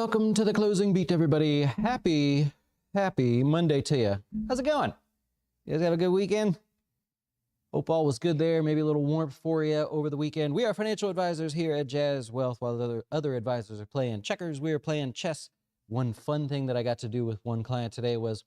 Welcome to the closing beat, everybody. Happy Monday to you. How's it going? You guys have a good weekend? Hope all was good there. Maybe a little warmth for you over the weekend. We are financial advisors here at Jazz Wealth. While other advisors are playing checkers, we are playing chess. One fun thing that I got to do with one client today was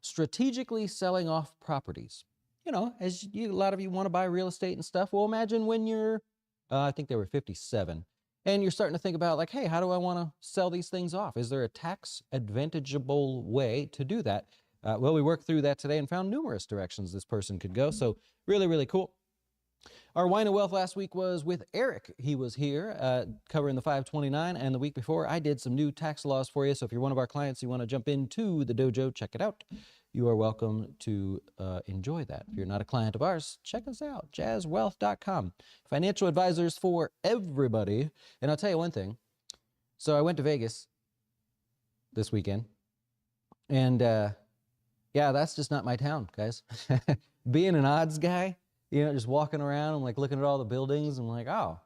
strategically selling off properties. You know, a lot of you want to buy real estate and stuff. Well, imagine when you're, I think they were 57. And you're starting to think about like, hey, how do I want to sell these things off? Is there a tax advantageable way to do that? Well, we worked through that today and found numerous directions this person could go. So really, really cool. Our Wine and Wealth last week was with Eric. He was here covering the 529, and the week before I did some new tax laws for you. So if you're one of our clients, you want to jump into the dojo, check it out. You are welcome to enjoy that. If you're not a client of ours, check us out, jazzwealth.com. Financial advisors for everybody. And I'll tell you one thing. So I went to Vegas this weekend, and yeah, that's just not my town, guys. Being an odds guy, you know, just walking around and like looking at all the buildings, I'm like, oh,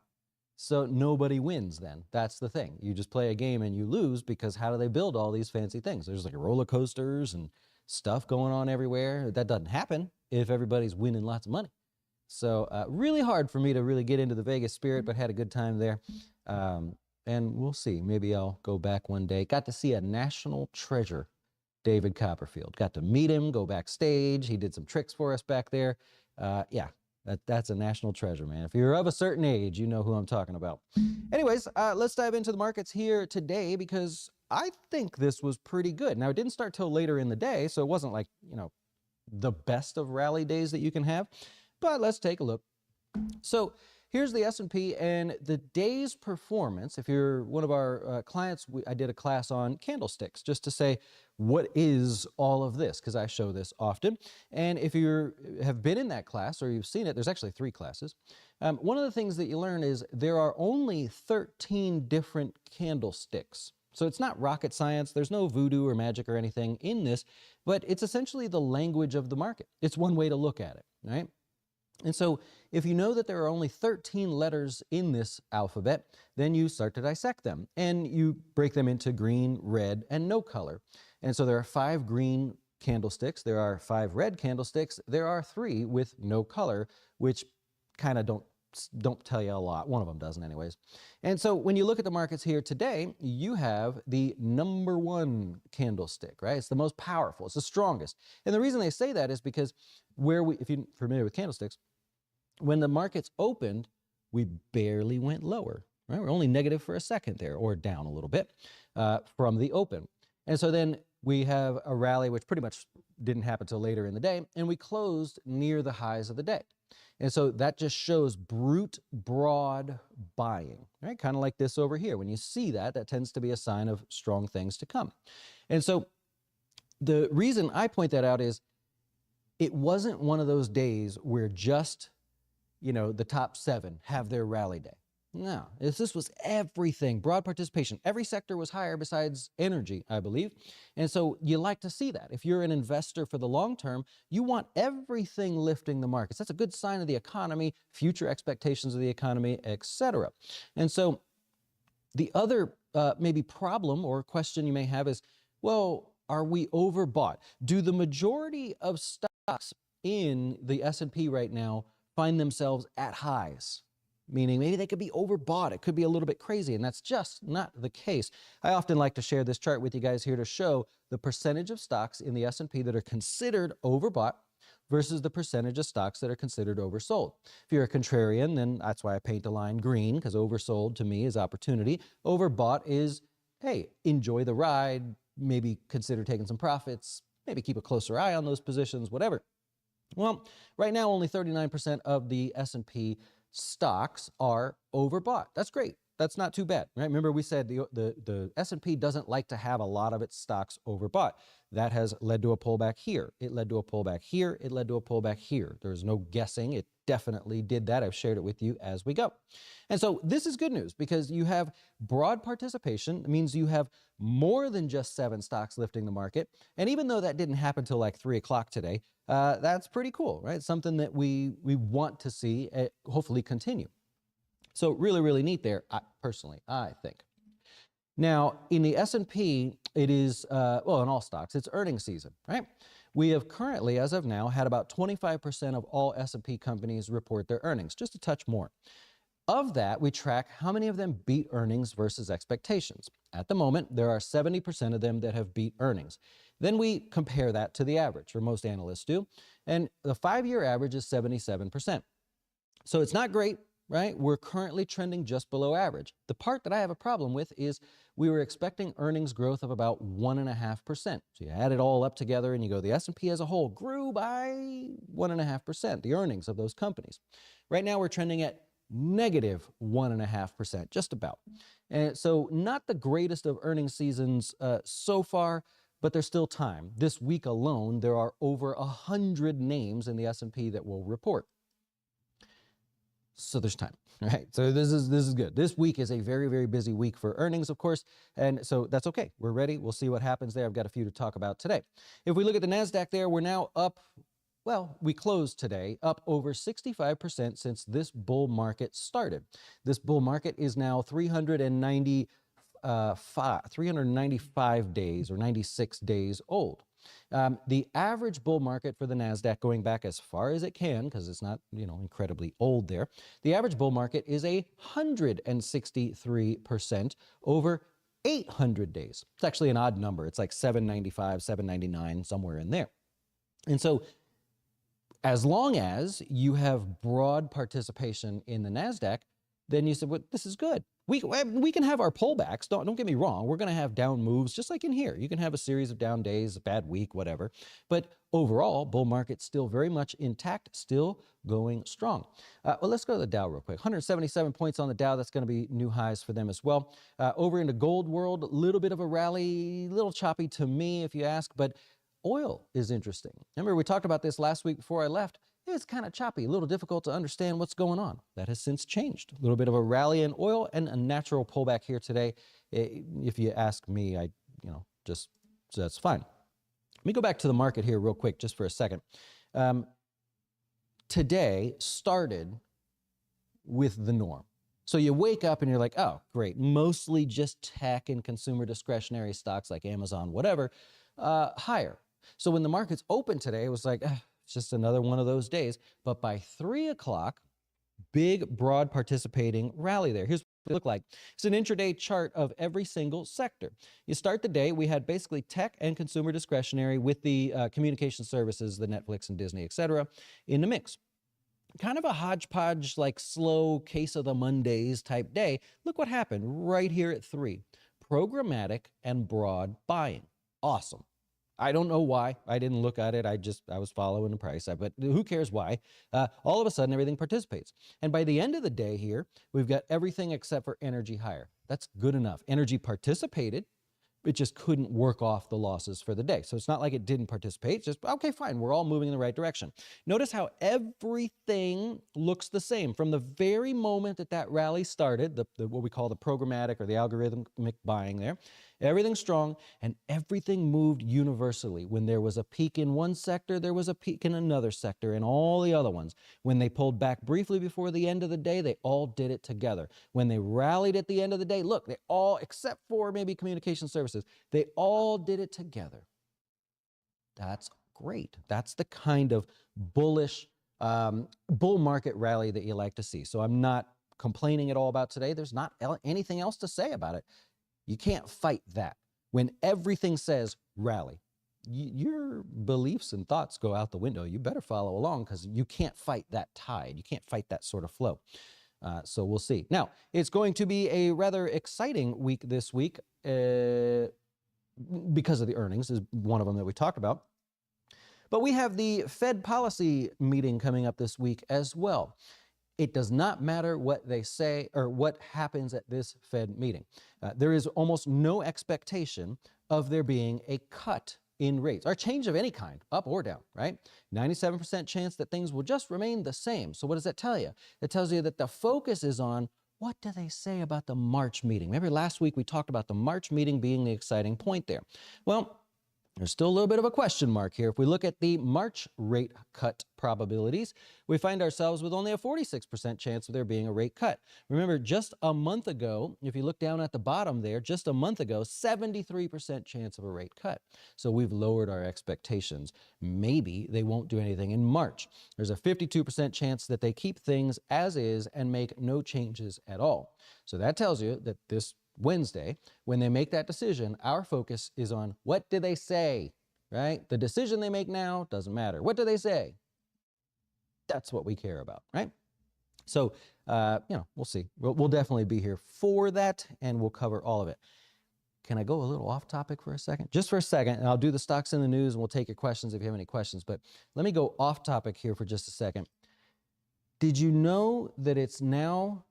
so nobody wins then. That's the thing. You just play a game and you lose because how do they build all these fancy things? There's like roller coasters and stuff going on everywhere. That doesn't happen if everybody's winning lots of money. So really hard for me to really get into the Vegas spirit, but had a good time there. And we'll see. Maybe I'll go back one day. Got to see a national treasure, David Copperfield. Got to meet him, go backstage. He did some tricks for us back there. Yeah, that's a national treasure, man. If you're of a certain age, you know who I'm talking about. Anyways, let's dive into the markets here today because I think this was pretty good. Now, it didn't start till later in the day, so it wasn't like, you know, the best of rally days that you can have. But let's take a look. So here's the S&P and the day's performance. If you're one of our clients, I did a class on candlesticks just to say, what is all of this? Because I show this often. And if you have been in that class or you've seen it, there's actually 3 classes. One of the things that you learn is there are only 13 different candlesticks. So it's not rocket science. There's no voodoo or magic or anything in this, but it's essentially the language of the market. It's one way to look at it, right? And so if you know that there are only 13 letters in this alphabet, then you start to dissect them and you break them into green, red, and no color. And so there are 5 green candlesticks, there are 5 red candlesticks, there are 3 with no color, which kind of don't tell you a lot. One of them doesn't anyways. And so when you look at the markets here today, you have the number 1 candlestick, right? It's the most powerful, it's the strongest. And the reason they say that is because if you're familiar with candlesticks, when the markets opened, we barely went lower, right? We're only negative for a second there, or down a little bit from the open. And so then we have a rally, which pretty much didn't happen till later in the day, and we closed near the highs of the day. And so that just shows brute, broad buying, right? Kind of like this over here. When you see that, that tends to be a sign of strong things to come. And so the reason I point that out is it wasn't one of those days where just, you know, the top 7 have their rally day. No, this was everything, broad participation. Every sector was higher besides energy, I believe. And so you like to see that. If you're an investor for the long term, you want everything lifting the markets. That's a good sign of the economy, future expectations of the economy, etc. And so the other maybe problem or question you may have is, well, are we overbought? Do the majority of stocks in the S&P right now find themselves at highs? Meaning maybe they could be overbought. It could be a little bit crazy, and that's just not the case. I often like to share this chart with you guys here to show the percentage of stocks in the S&P that are considered overbought versus the percentage of stocks that are considered oversold. If you're a contrarian, then that's why I paint a line green, because oversold to me is opportunity. Overbought is, hey, enjoy the ride, maybe consider taking some profits, maybe keep a closer eye on those positions, whatever. Well, right now only 39% of the S&P stocks are overbought. That's great. That's not too bad, right? Remember we said the S&P doesn't like to have a lot of its stocks overbought. That has led to a pullback here. It led to a pullback here. It led to a pullback here. There's no guessing. It definitely did that. I've shared it with you as we go. And so this is good news because you have broad participation. It means you have more than just 7 stocks lifting the market. And even though that didn't happen till like 3 o'clock today, that's pretty cool, right? Something that we want to see hopefully continue. So really, really neat there, personally, I think. Now, in the S&P, it is, well, in all stocks, it's earnings season, right? We have currently, as of now, had about 25% of all S&P companies report their earnings, just a touch more. Of that, we track how many of them beat earnings versus expectations. At the moment, there are 70% of them that have beat earnings. Then we compare that to the average, or most analysts do, and the 5-year average is 77%. So it's not great, right? We're currently trending just below average. The part that I have a problem with is we were expecting earnings growth of about 1.5%. So you add it all up together and you go, the S&P as a whole grew by 1.5%, the earnings of those companies. Right now we're trending at negative 1.5%, just about. And so not the greatest of earnings seasons so far, but there's still time. This week alone, there are over 100 names in the S&P that will report. So there's time, right? So this is good. This week is a very, very busy week for earnings, of course, and so that's okay. We're ready. We'll see what happens there. I've got a few to talk about today. If we look at the NASDAQ there, we're now up, well, we closed today up over 65% since this bull market started. This bull market is now 395 days or 96 days old. The average bull market for the NASDAQ, going back as far as it can, because it's not, incredibly old there, the average bull market is 163% over 800 days. It's actually an odd number. It's like 795, 799, somewhere in there. And so as long as you have broad participation in the NASDAQ, then you said, well, this is good. We can have our pullbacks. Don't get me wrong. We're going to have down moves just like in here. You can have a series of down days, a bad week, whatever. But overall, bull market still very much intact, still going strong. Well, let's go to the Dow real quick. 177 points on the Dow. That's going to be new highs for them as well. Over into gold world, a little bit of a rally, a little choppy to me if you ask, but oil is interesting. Remember, we talked about this last week before I left. It's kind of choppy, a little difficult to understand what's going on. That has since changed. A little bit of a rally in oil and a natural pullback here today. If you ask me, so that's fine. Let me go back to the market here real quick, just for a second. Today started with the norm. So you wake up and you're like, oh, great, mostly just tech and consumer discretionary stocks like Amazon, whatever, higher. So when the markets opened today, it was like, it's just another one of those days. But by 3 o'clock, big, broad participating rally there. Here's what it looked like. It's an intraday chart of every single sector. You start the day, we had basically tech and consumer discretionary with the communication services, the Netflix and Disney, et cetera, in the mix. Kind of a hodgepodge, like slow case of the Mondays type day. Look what happened right here at 3. Programmatic and broad buying. Awesome. I don't know why. I didn't look at it. I was following the price. But who cares why? All of a sudden, everything participates. And by the end of the day here, we've got everything except for energy higher. That's good enough. Energy participated. It just couldn't work off the losses for the day. So it's not like it didn't participate. Just, okay, fine. We're all moving in the right direction. Notice how everything looks the same. From the very moment that rally started, what we call the programmatic or the algorithmic buying there, everything's strong and everything moved universally. When there was a peak in one sector, there was a peak in another sector and all the other ones. When they pulled back briefly before the end of the day, they all did it together. When they rallied at the end of the day, look, they all, except for maybe communication services, they all did it together. That's great. That's the kind of bullish bull market rally that you like to see. So I'm not complaining at all about today. There's not anything else to say about it. You can't fight that. When everything says rally, your beliefs and thoughts go out the window. You better follow along because you can't fight that tide. You can't fight that sort of flow. So we'll see. Now, it's going to be a rather exciting week this week because of the earnings is one of them that we talked about. But we have the Fed policy meeting coming up this week as well. It does not matter what they say or what happens at this Fed meeting. There is almost no expectation of there being a cut in rates, or a change of any kind, up or down, right? 97% chance that things will just remain the same. So what does that tell you? It tells you that the focus is on what do they say about the March meeting? Remember last week we talked about the March meeting being the exciting point there. Well, There's still a little bit of a question mark here. If we look at the March rate cut probabilities, we find ourselves with only a 46% chance of there being a rate cut. Remember, just a month ago, if you look down at the bottom there, just a month ago, 73% chance of a rate cut. So we've lowered our expectations. Maybe they won't do anything in March. There's a 52% chance that they keep things as is and make no changes at all. So that tells you that this Wednesday, when they make that decision, our focus is on what do they say, right? The decision they make now doesn't matter. What do they say? That's what we care about, right? So, we'll see. We'll definitely be here for that, and we'll cover all of it. Can I go a little off topic for a second? Just for a second, and I'll do the stocks in the news, and we'll take your questions if you have any questions. But let me go off topic here for just a second. Did you know that it's now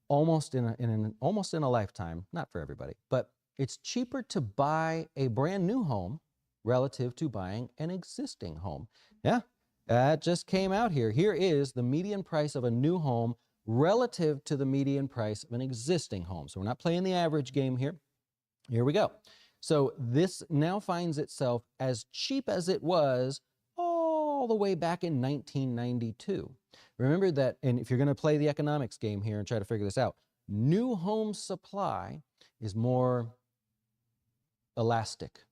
almost in a lifetime, not for everybody, but it's cheaper to buy a brand new home relative to buying an existing home? Yeah, that just came out here. Here is the median price of a new home relative to the median price of an existing home. So we're not playing the average game here. Here we go. So this now finds itself as cheap as it was all the way back in 1992. Remember that, and if you're going to play the economics game here and try to figure this out, new home supply is more elastic,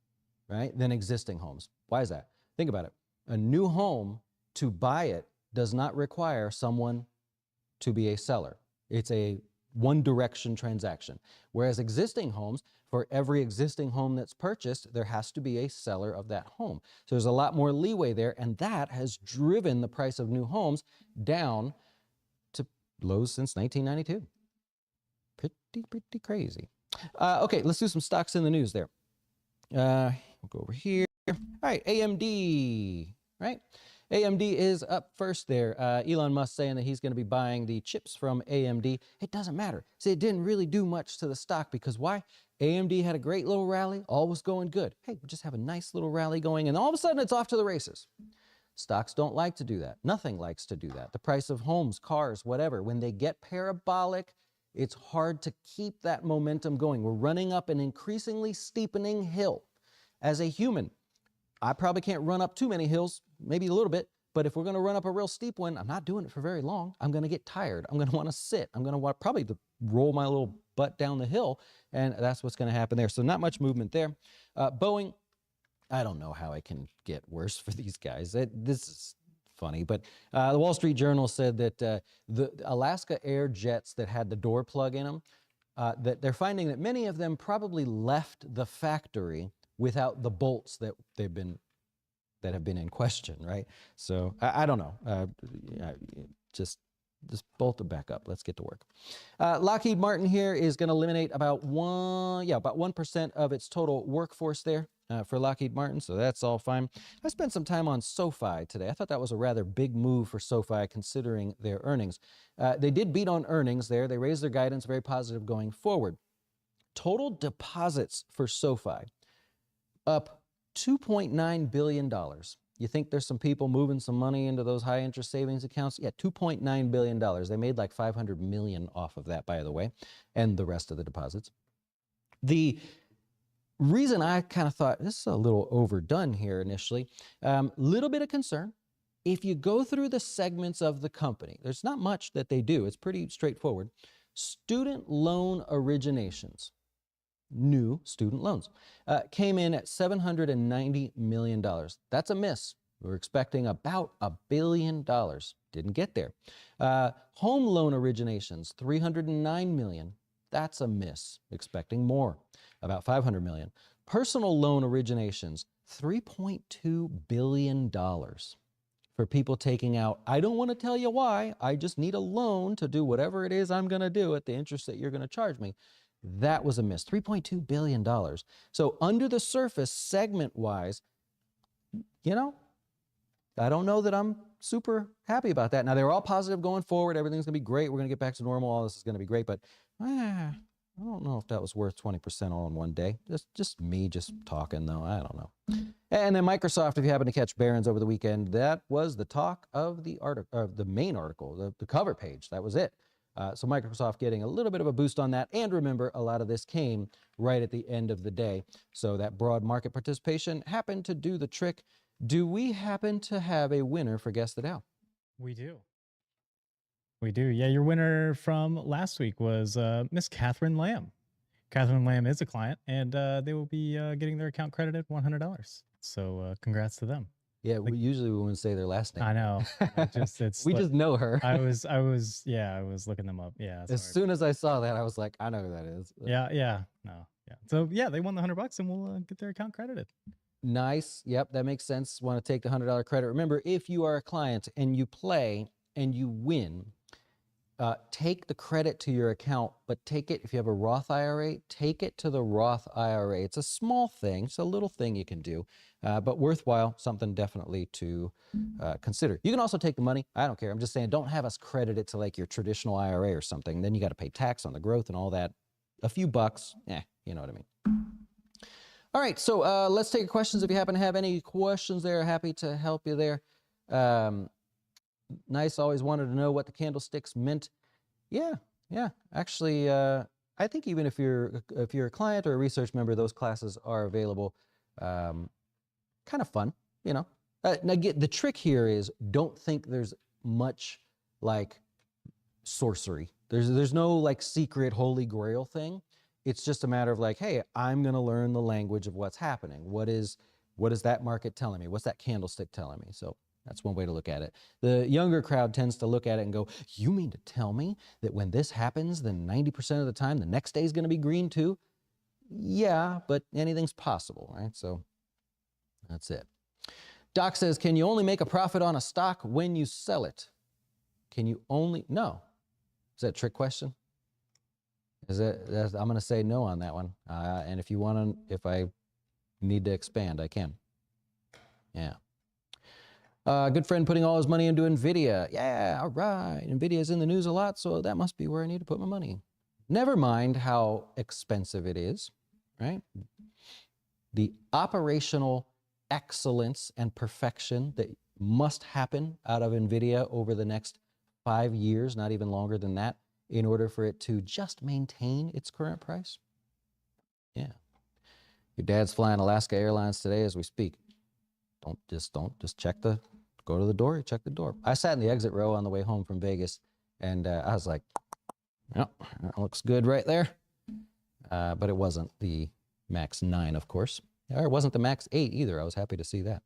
right, than existing homes. Why is that? Think about it. A new home, to buy it, does not require someone to be a seller. It's a one-direction transaction. Whereas existing homes, for every existing home that's purchased, there has to be a seller of that home. So there's a lot more leeway there, and that has driven the price of new homes down to lows since 1992. Pretty crazy. Okay, let's do some stocks in the news there. We'll go over here. All right, AMD, right? AMD is up first there. Elon Musk saying that he's going to be buying the chips from AMD. It doesn't matter. See, it didn't really do much to the stock because why? AMD had a great little rally. All was going good. Hey, we just have a nice little rally going, and all of a sudden it's off to the races. Stocks don't like to do that. Nothing likes to do that. The price of homes, cars, whatever, when they get parabolic, it's hard to keep that momentum going. We're running up an increasingly steepening hill. As a human, I probably can't run up too many hills, maybe a little bit, but if we're going to run up a real steep one, I'm not doing it for very long. I'm going to get tired. I'm going to want to sit. I'm going to want probably to roll my little butt down the hill, and that's what's going to happen there. So not much movement there. Boeing, I don't know how it can get worse for these guys. This is funny, but the Wall Street Journal said that the Alaska Air jets that had the door plug in them, that they're finding that many of them probably left the factory without the bolts that have been in question, right? So I don't know. Just bolt them back up. Let's get to work. Lockheed Martin here is going to eliminate about 1% of its total workforce there for Lockheed Martin. So that's all fine. I spent some time on SoFi today. I thought that was a rather big move for SoFi considering their earnings. They did beat on earnings there. They raised their guidance, very positive going forward. Total deposits for SoFi up $2.9 billion. You think there's some people moving some money into those high interest savings accounts? Yeah, $2.9 billion. They made like $500 million off of that, by the way, and the rest of the deposits. The reason I kind of thought this is a little overdone here initially, little bit of concern. If you go through the segments of the company, there's not much that they do. It's pretty straightforward. Student loan originations. New student loans came in at $790 million. That's a miss. We were expecting about $1 billion. Didn't get there. Home loan originations, $309 million. That's a miss. Expecting more, about $500 million. Personal loan originations, $3.2 billion for people taking out. I don't want to tell you why. I just need a loan to do whatever it is I'm going to do at the interest that you're going to charge me. That was a miss, $3.2 billion. So under the surface, segment-wise, I don't know that I'm super happy about that. Now, they were all positive going forward. Everything's going to be great. We're going to get back to normal. All this is going to be great. But I don't know if that was worth 20% all in one day. Just me talking, though. I don't know. And then Microsoft, if you happen to catch Barron's over the weekend, that was the talk of the article, of the main article, the cover page. That was it. So Microsoft getting a little bit of a boost on that. And remember, a lot of this came right at the end of the day. So that broad market participation happened to do the trick. Do we happen to have a winner for Guess the Dow? We do. We do. Yeah, your winner from last week was Miss Catherine Lamb. Catherine Lamb is a client, and they will be getting their account credited $100. So congrats to them. Yeah, usually we wouldn't say their last name. I know. We just know her. I was looking them up. Yeah. As soon as I saw that, I was like, I know who that is. Yeah. So yeah, they won the $100 and we'll get their account credited. Nice. Yep, that makes sense. Want to take the $100 credit. Remember, if you are a client and you play and you win, take the credit to your account, but take it, if you have a Roth IRA, take it to the Roth IRA. It's a small thing. It's a little thing you can do, but worthwhile, something definitely to consider. You can also take the money. I don't care. I'm just saying, don't have us credit it to like your traditional IRA or something. Then you got to pay tax on the growth and all that. A few bucks, you know what I mean. All right, so let's take questions. If you happen to have any questions there, happy to help you there. Nice, always wanted to know what the candlesticks meant. Yeah. Actually, I think even if you're a client or a research member, those classes are available. Kind of fun, you know. Now, the trick here is don't think there's much like sorcery. There's no like secret holy grail thing. It's just a matter of like, hey, I'm going to learn the language of what's happening. What is that market telling me? What's that candlestick telling me? So that's one way to look at it. The younger crowd tends to look at it and go, you mean to tell me that when this happens, then 90% of the time, the next day is going to be green too? Yeah, but anything's possible, right? So that's it. Doc says, can you only make a profit on a stock when you sell it? No. Is that a trick question? I'm going to say no on that one. And if I need to expand, I can. Yeah. Good friend putting all his money into NVIDIA. Yeah, all right. NVIDIA is in the news a lot, so that must be where I need to put my money. Never mind how expensive it is, right? The operational excellence and perfection that must happen out of NVIDIA over the next 5 years, not even longer than that, in order for it to just maintain its current price. Yeah. Your dad's flying Alaska Airlines today as we speak. Just go to the door, check the door. I sat in the exit row on the way home from Vegas, and I was like, yep, that looks good right there. But it wasn't the MAX 9, of course. Or it wasn't the MAX 8 either. I was happy to see that.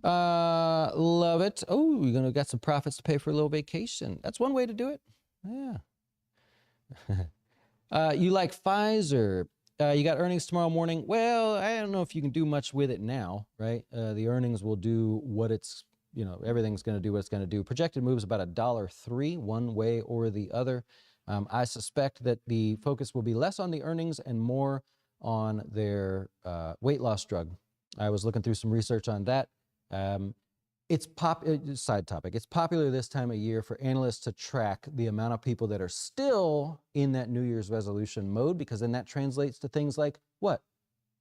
Love it. Oh, you're gonna got some profits to pay for a little vacation. That's one way to do it. Yeah. You like Pfizer? You got earnings tomorrow morning. Well, I don't know if you can do much with it now, right? The earnings will do what it's, everything's going to do what it's going to do. Projected moves about $1.03 one way or the other. I suspect that the focus will be less on the earnings and more on their weight loss drug. I was looking through some research on that. Side topic. It's popular this time of year for analysts to track the amount of people that are still in that New Year's resolution mode, because then that translates to things like what?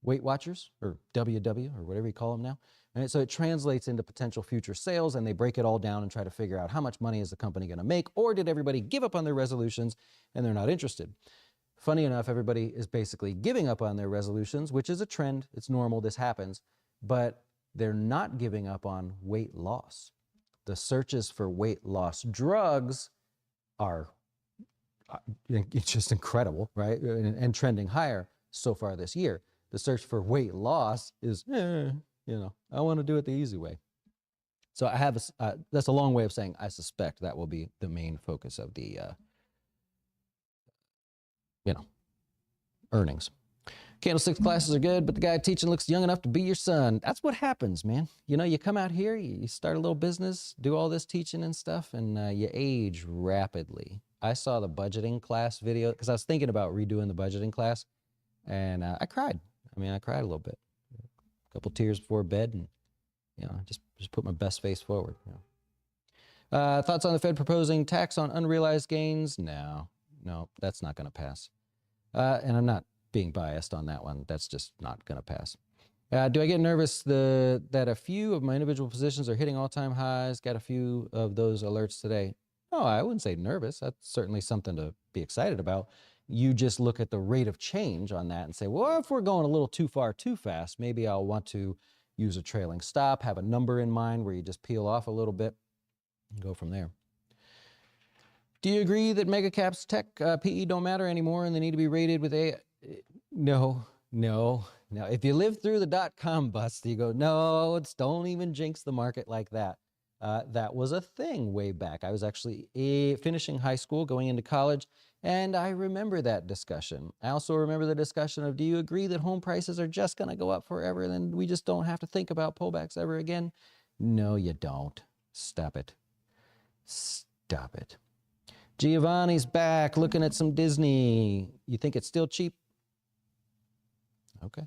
Weight Watchers, or WW, or whatever you call them now. Right? So it translates into potential future sales, and they break it all down and try to figure out how much money is the company going to make, or did everybody give up on their resolutions and they're not interested? Funny enough, everybody is basically giving up on their resolutions, which is a trend. It's normal. This happens. But they're not giving up on weight loss. The searches for weight loss drugs are it's just incredible, right? And trending higher so far this year. The search for weight loss is, I want to do it the easy way. So I have that's a long way of saying I suspect that will be the main focus of the, earnings. Candlesticks classes are good, but the guy teaching looks young enough to be your son. That's what happens, man. You come out here, you start a little business, do all this teaching and stuff, and you age rapidly. I saw the budgeting class video because I was thinking about redoing the budgeting class, and I cried. I cried a little bit. A couple tears before bed, and just put my best face forward. Thoughts on the Fed proposing tax on unrealized gains? No, that's not going to pass. And I'm not being biased on that one. That's just not going to pass. Do I get nervous that a few of my individual positions are hitting all-time highs? Got a few of those alerts today. Oh, I wouldn't say nervous. That's certainly something to be excited about. You just look at the rate of change on that and say, well, if we're going a little too far too fast, maybe I'll want to use a trailing stop, have a number in mind where you just peel off a little bit and go from there. Do you agree that mega caps tech PE don't matter anymore and they need to be rated with a? No. If you lived through the dot-com bust, you go, no, don't even jinx the market like that. That was a thing way back. I was actually finishing high school, going into college, and I remember that discussion. I also remember the discussion of, do you agree that home prices are just going to go up forever and then we just don't have to think about pullbacks ever again? No, you don't. Stop it. Stop it. Giovanni's back looking at some Disney. You think it's still cheap? Okay.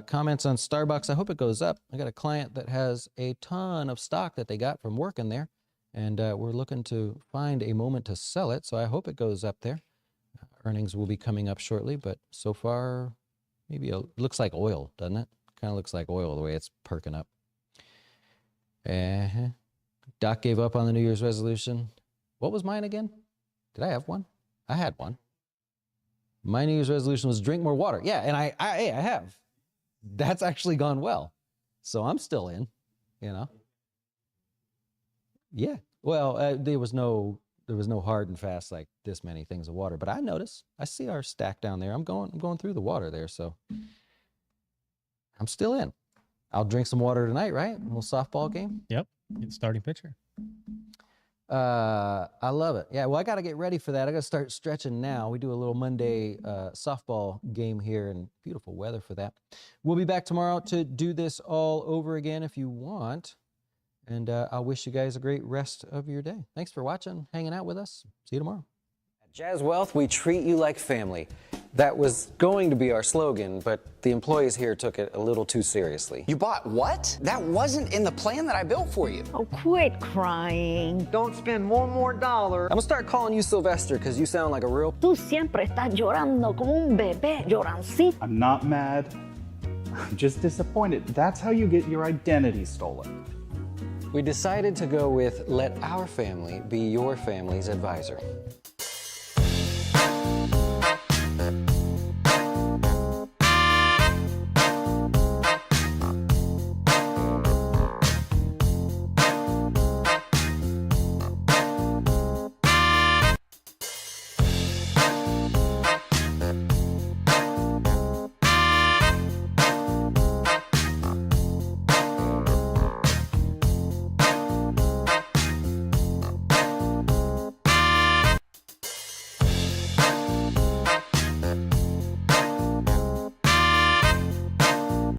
Comments on Starbucks. I hope it goes up. I got a client that has a ton of stock that they got from working there, and we're looking to find a moment to sell it, so I hope it goes up there. Earnings will be coming up shortly, but so far, maybe it looks like oil, doesn't it? Kind of looks like oil the way it's perking up. Doc gave up on the New Year's resolution. What was mine again? Did I have one? I had one. My New Year's resolution was drink more water. Yeah, and I have. That's actually gone well. So I'm still in, you know. Yeah. Well, there was no hard and fast like this many things of water, but I notice. I see our stack down there. I'm going through the water there, so I'm still in. I'll drink some water tonight, right? A little softball game. Yep. Starting pitcher. I love it. Yeah, well, I got to get ready for that. I got to start stretching now. We do a little Monday softball game here and beautiful weather for that. We'll be back tomorrow to do this all over again if you want. And I'll wish you guys a great rest of your day. Thanks for watching, hanging out with us. See you tomorrow. At Jazz Wealth, we treat you like family. That was going to be our slogan, but the employees here took it a little too seriously. You bought what? That wasn't in the plan that I built for you. Oh, quit crying. Don't spend one more dollar. I'm gonna start calling you Sylvester because you sound like a real... Tú siempre estás llorando como un bebé, llorancito. I'm not mad. I'm just disappointed. That's how you get your identity stolen. We decided to go with let our family be your family's advisor.